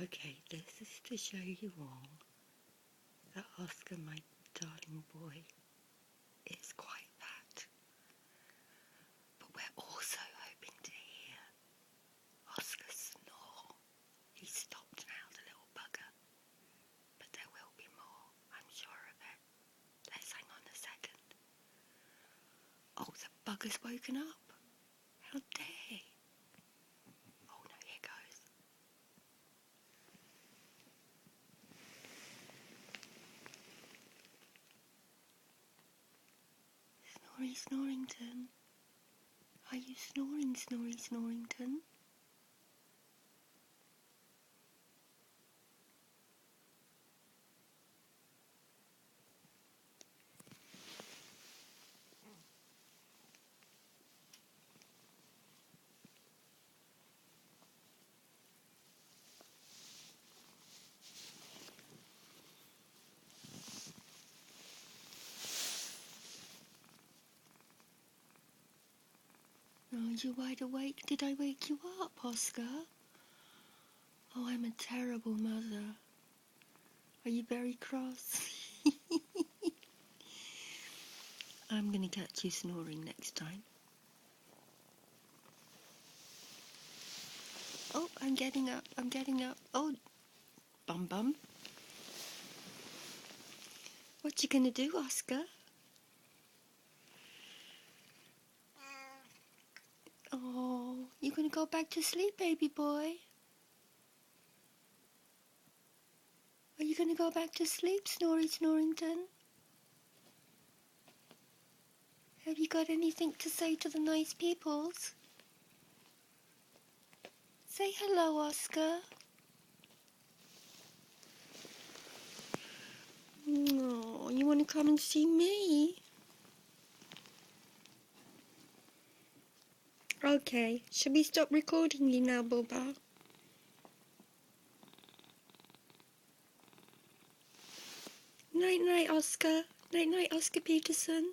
Okay, this is to show you all that Oscar, my darling boy, is quite fat. But we're also hoping to hear Oscar snore. He's stopped now, the little bugger. But there will be more, I'm sure of it. Let's hang on a second. Oh, the bugger's woken up. How dare he? Oh no, here goes. Snory Snorington. Are you snoring, Snory Snorington? Oh, you wide awake? Did I wake you up, Oscar? Oh, I'm a terrible mother. Are you very cross? I'm going to catch you snoring next time. Oh, I'm getting up. Oh, bum bum. What you going to do, Oscar? Oh, you going to go back to sleep, baby boy? Are you going to go back to sleep, Snory Snorington? Have you got anything to say to the nice peoples? Say hello, Oscar. Oh, you want to come and see me? Okay, should we stop recording you now, Bubba? Night night, Oscar. Night night, Oscar Peterson.